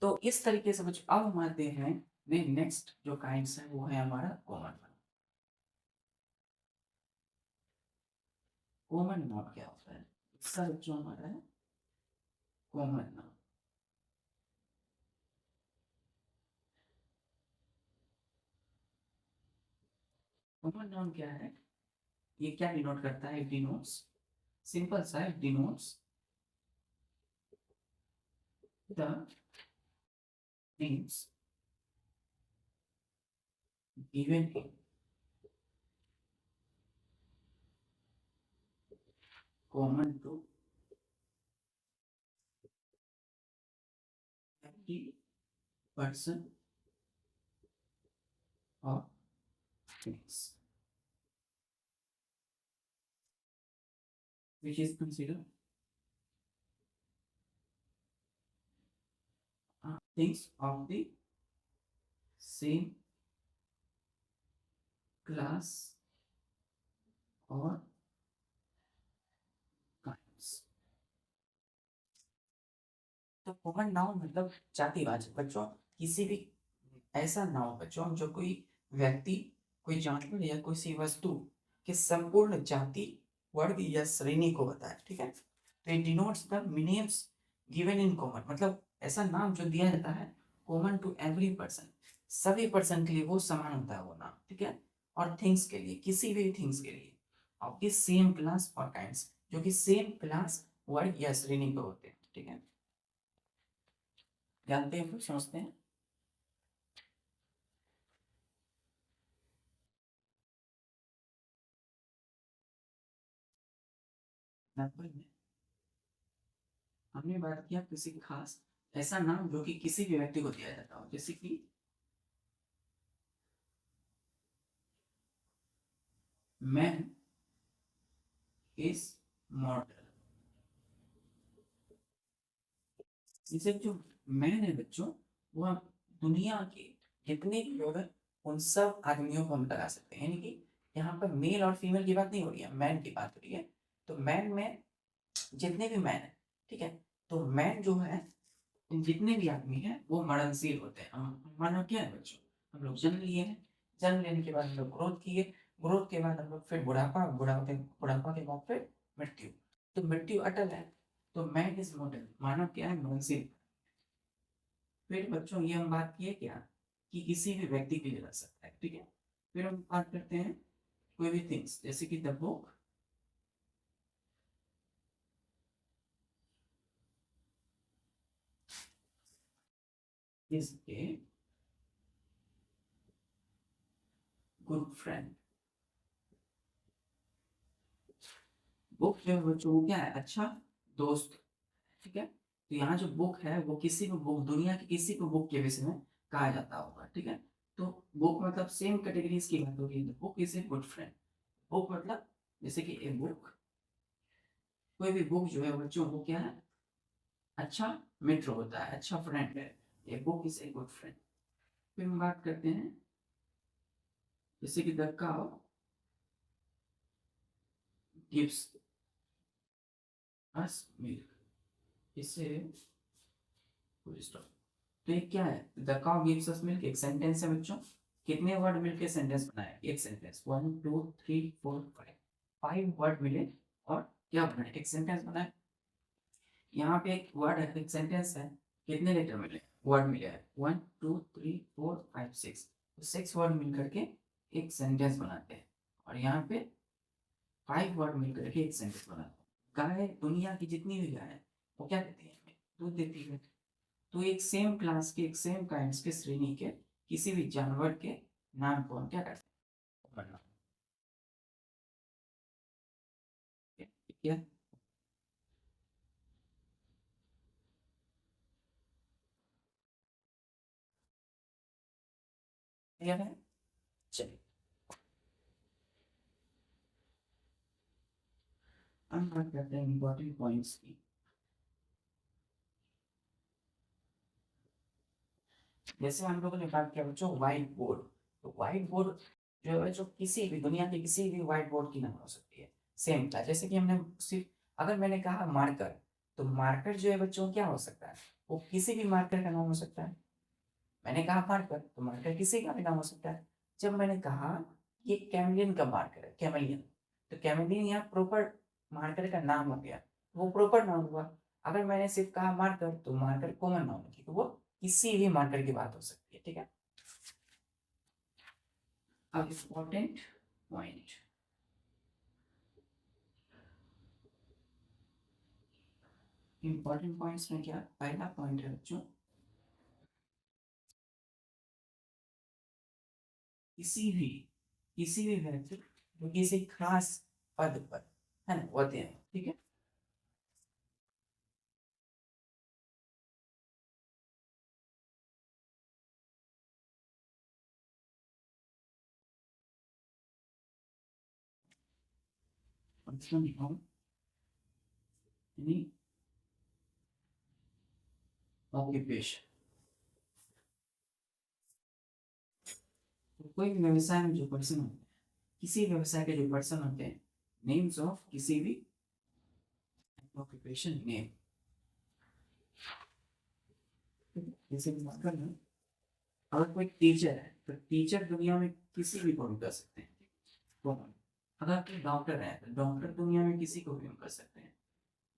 तो इस तरीके से बच्चों अब हम आते हैं नेक्स्ट जो काइंड्स है वो है हमारा कॉमन। कॉमन नाउन क्या होता है, इसका बच्चों हमारा है कॉमन नाउन। कॉमन नाउन क्या है, ये क्या डिनोट करता है, डिनोट्स, सिंपल सा है, denotes the things given in common to every person और things which is considered things of the same class or kinds। तो कॉमन नाउन मतलब जातिवाचक बच्चों, किसी भी ऐसा नाउन बच्चों जो कोई व्यक्ति, कोई जानवर या कोई सी वस्तु के संपूर्ण जाति, वर्ग या श्रेणी को बताए, ठीक है। तो it denotes the meanings given in common, मतलब ऐसा नाम जो दिया जाता है कॉमन टू एवरी पर्सन, सभी पर्सन के लिए वो समान होता है वो नाम, ठीक है। और थिंग्स के लिए, किसी भी थिंग्स के लिए ऑफ द सेम क्लास और काइंड्स, जो कि सेम क्लास, वर्ग या श्रेणी पे होते हैं, ठीक है। जानते हैं, फिर समझते हैं। एग्जाम्पल में हमने बात किया किसी खास ऐसा नाम जो कि किसी भी व्यक्ति को दिया जाता हो, जैसे कि मैन इज मॉर्टल। जैसे जो मैन है बच्चों, वो हम दुनिया के जितने भी लोग हैं उन सब आदमियों को हम लगा सकते हैं, यानी कि यहाँ पर मेल और फीमेल की बात नहीं हो रही है, मैन की बात हो रही है। तो मैन में जितने भी मैन है, ठीक है, तो मैन जो है जितने भी आदमी हैं वो मरणशील होते हैं। हम मानव क्या है बच्चों, हम लोग जन्म लिए हैं, जन्म लेने के बाद हम लोग ग्रोथ किए, ग्रोथ के बाद हम लोग फिर बुढ़ापा, बुढ़ापा के बाद फिर मृत्यु। तो मृत्यु अटल है, तो मैन इज मॉर्टल, मानव क्या है, मरणशील। फिर बच्चों ये हम बात किए क्या, कि किसी भी व्यक्ति के लिए रह सकता है, ठीक है। फिर हम बात करते हैं कोई भी थिंग्स, जैसे कि the book is a good friend. Book जो है बच्चों वो क्या है, अच्छा दोस्त, ठीक है। तो यहाँ जो बुक है वो किसी भी बुक, दुनिया की किसी भी बुक के विषय में कहा जाता होगा, ठीक है। तो बुक मतलब सेम कैटेगरीज की बात होगी, book is a good friend. Book मतलब जैसे कि ए बुक, कोई भी बुक जो है बच्चों वो क्या है, अच्छा मित्र होता है, अच्छा फ्रेंड है। A book is a good friend. फिर हम बात करते हैं जैसे कि the cow gives us milk, इससे फुल स्टॉप। तो ये क्या है, the cow gives us milk एक सेंटेंस है बच्चों। कितने वर्ड मिलके सेंटेंस बनाए, एक सेंटेंस, 1 2 3 4 5, 5 वर्ड मिले और क्या बनाए, एक सेंटेंस बनाए। यहाँ पे एक वर्ड है, एक सेंटेंस है, कितने लेटर मिले, वर्ड मिले हैं 1 2 3 4 5 6, तो 6 वर्ड मिल करके एक सेंटेंस बनाते हैं। और यहाँ पे 5 वर्ड मिल करके एक सेंटेंस बनाते हैं। गाय, दुनिया की जितनी भी गाय है वो क्या देती है, हमें दूध देती है। तो एक सेम क्लास के, एक सेम काइंड्स के, श्रेणी के किसी भी जानवर के नाम को हम क्या करते हैं, पढ़ना, ठीक है। क्लियर है, चलिए हम बात करते हैं इंपॉर्टेंट पॉइंट्स की। जैसे हम लोगों ने बात किया बच्चों व्हाइट बोर्ड, तो व्हाइट बोर्ड जो है, जो किसी भी दुनिया के किसी भी व्हाइट बोर्ड की नाम हो सकती है, सेम था। जैसे कि हमने सिर्फ, अगर मैंने कहा मार्कर, तो मार्कर जो है बच्चों क्या हो सकता है, वो किसी भी मार्कर का नाम हो सकता है। मैंने कहा मार्कर, तो मार्कर किसी का भी नाम हो सकता है। जब मैंने कहा ये कैमलियन का मार्कर है, कैमलियन, तो कैमलियन यहाँ प्रॉपर मार्कर का नाम हो गया, वो प्रॉपर नाम हुआ। अगर मैंने सिर्फ कहा मार्कर, तो मार्कर कॉमन नाम है, तो वो किसी भी मार्कर की बात हो सकती है, ठीक है। अब इम्पोर्टेंट पॉइंट, इंपॉर्टेंट पॉइंट्स में क्या, पहला पॉइंट है बच्चों, किसी भी किसी भी व्यक्ति जो किसी खास पद पर है ना होते हैं, ठीक है। फंक्शन ऑफ एनी ऑक्यूपेशन, तो कोई भी व्यवसाय में जो पर्सन होते हैं, किसी व्यवसाय के जो पर्सन होते हैं, नेम्स ऑफ किसी भी ऑक्यूपेशन नेम, जैसे कि बात करें, अगर कोई टीचर है तो टीचर दुनिया में किसी भी को भी कर सकते हैं, तो अगर कोई डॉक्टर है तो डॉक्टर दुनिया में किसी को भी हम कर सकते हैं।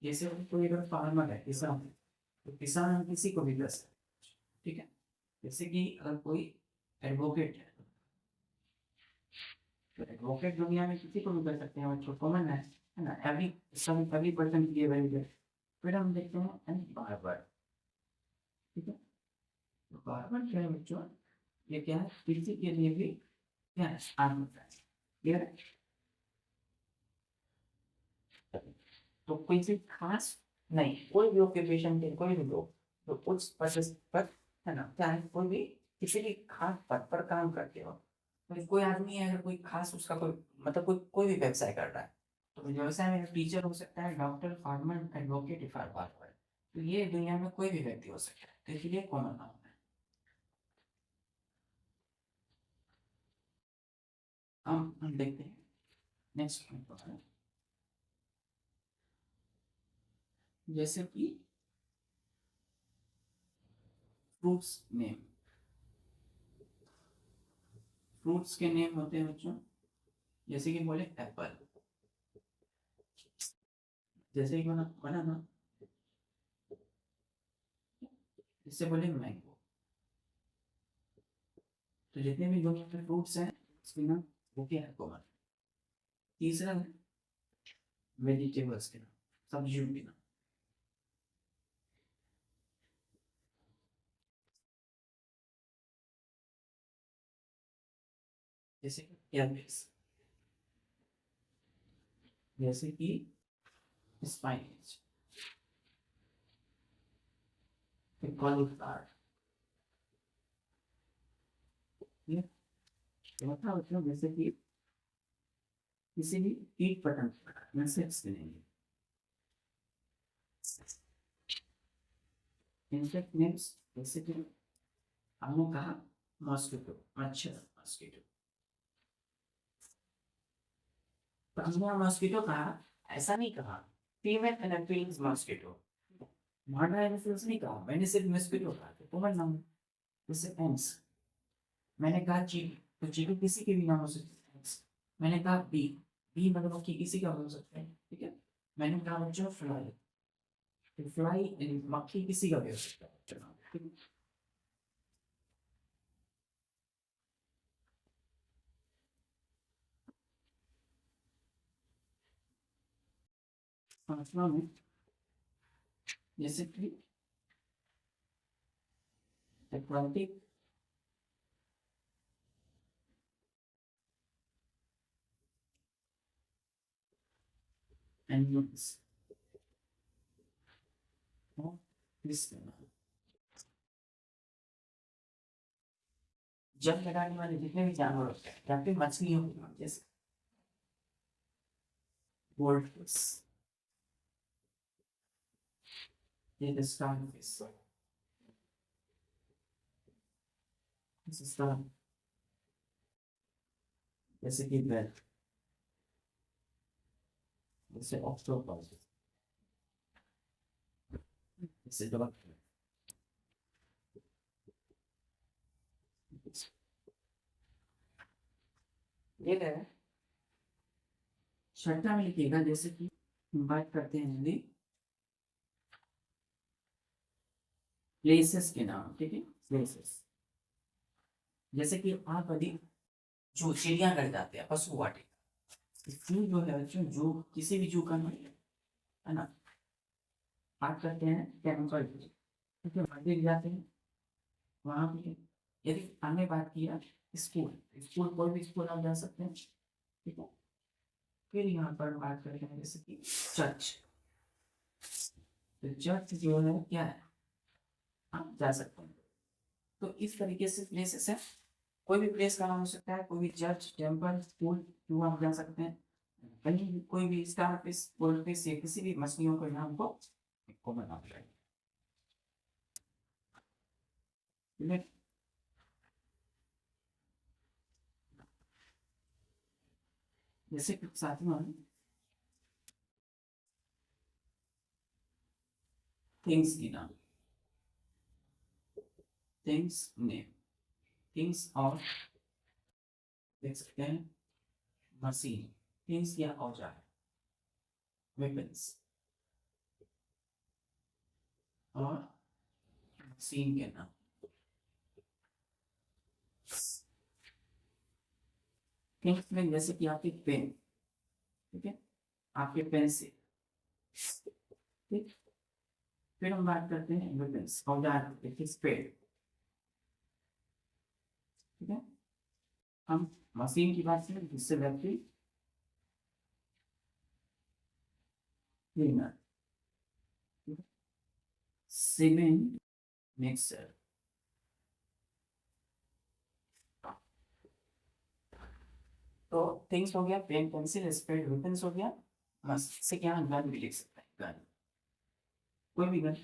जैसे कोई अगर फार्मर है, किसान है, तो किसान हम किसी को भी कर सकते हैं, ठीक है। जैसे कि अगर कोई एडवोकेट तो एडवोकेट दुनिया में किसी को भी कर सकते हैं, बच्चों कॉमन है ना, एवरी पर्सन की वेरी गुड। फिर हम देखते हैं एंड बार्बर, ठीक है। तो बार्बर क्या है बच्चों, ये क्या है, किसी के लिए भी क्या है, आर्म होता है, क्लियर है। तो कोई भी खास नहीं, कोई भी ऑक्यूपेशन के कोई भी लोग जो उच्च पद पर है ना, चाहे कोई भी किसी भी खास पद पर काम करते हो, तो कोई आदमी है अगर कोई खास उसका कोई मतलब कोई भी व्यवसाय कर रहा है, तो व्यवसाय में टीचर हो सकता है, डॉक्टर, फार्मर, एडवोकेट, फार्मर, तो ये दुनिया में कोई भी व्यक्ति हो सकता है, तो इसलिए कॉमन नाउन है। हम देखते हैं नेक्स्ट पॉइंट पर है, जैसे कि फ्रूट्स नेम। फ्रूट्स के नेम होते हैं बच्चों, जैसे कि बोले एप्पल, जैसे कि बनाना, इससे बोले मैंगो। तो जितने भी दुनिया में फ्रूट्स हैं उसके नाम वो क्या है, कॉमन। तीसरा है वेजिटेबल्स के नाम, सब्जियों के नाम, जैसे कि कैबेज, जैसे कि स्पाइनच, कॉलीफ्लावर, ये चौथा मतलब जैसे कि किसी भी कीट पतंग इंसेक्ट्स के नेम, इंसेक्ट नेम्स, जैसे कि हमने कहा मॉस्किटो, मच्छर, मॉस्किटो, तो हमने मॉस्किटो कहा, ऐसा नहीं कहा female Anopheles mosquito, modern Anopheles नहीं कहा, मैंने सिर्फ मॉस्किटो कहा, तो कॉमन नाउन, जैसे एम्स, मैंने कहा चीटी, तो चीटी किसी के भी नाम हो सकती है। मैंने कहा बी, बी मतलब कि किसी का हो सकता है, ठीक है। मैंने कहा बच्चों फ्लाई, तो फ्लाई मक्खी किसी का भी हो सकता है, चलो ठीक है। पांचवा में जैसे कि एक्वाटिक एनिमल्स, और this जल लगाने वाले जितने भी जानवर होते हैं या फिर मछलियों के नाम, जैसे गोल्ड फिश, ये स्टार फिश, स्टार, जैसे कि वेल, जैसे ऑक्टोपस, जैसे डॉल्फिन। ये है छठा में लिखिएगा, जैसे कि हम बात करते हैं हिंदी प्लेसेस के नाम, ठीक है, प्लेसेस, जैसे कि आप यदि जो चिड़ियाघर जाते हैं, पशु वाटिका, जू जो है बच्चों, जू किसी भी जू का नाम है ना, बात करते हैं टेम्पल, ठीक है, मंदिर जाते हैं वहां पे। यदि हमने बात किया स्कूल, स्कूल कोई भी स्कूल आप जा सकते हैं, ठीक है। फिर यहाँ पर बात करते हैं जैसे कि चर्च, तो चर्च जो है क्या है, आप जा सकते हैं। तो इस तरीके से प्लेसेस है, कोई भी प्लेस का नाम हो सकता है, कोई भी चर्च, टेम्पल, स्कूल, जो आप जा सकते हैं, कहीं भी कोई भी स्टार फिश, गोल्ड फिश या किसी भी मछलियों के नाम को बना जाए, ठीक है। जैसे कि साथियों थिंग्स की नाम, थिंग्स नेम, थिंग्स और देख सकते हैं मशीन, थिंग्स या औजार, वेपन्स, और मशीन के नाम, थिंग्स में जैसे कि आपकी पेन, ठीक है, आपके पेंसिल, ठीक। फिर हम बात करते हैं वेपन्स, औजार, देखिए स्पेड, ठीक है। हम मशीन की बात करें जिससे व्यक्ति क्लीनर, सीमेंट मिक्सर। तो थिंग्स हो गया, पेन पेंसिल स्प्रेड वेपन्स हो गया, बस इससे क्या गन भी लिख सकते हैं, गन, कोई भी गन,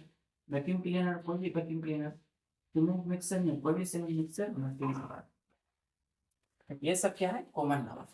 वैक्यूम क्लीनर, कोई भी वैक्यूम क्लीनर, सीमेंट मिक्सर में कोई भी सीमेंट मिक्सर, ये सब क्या है, कॉमन नाम।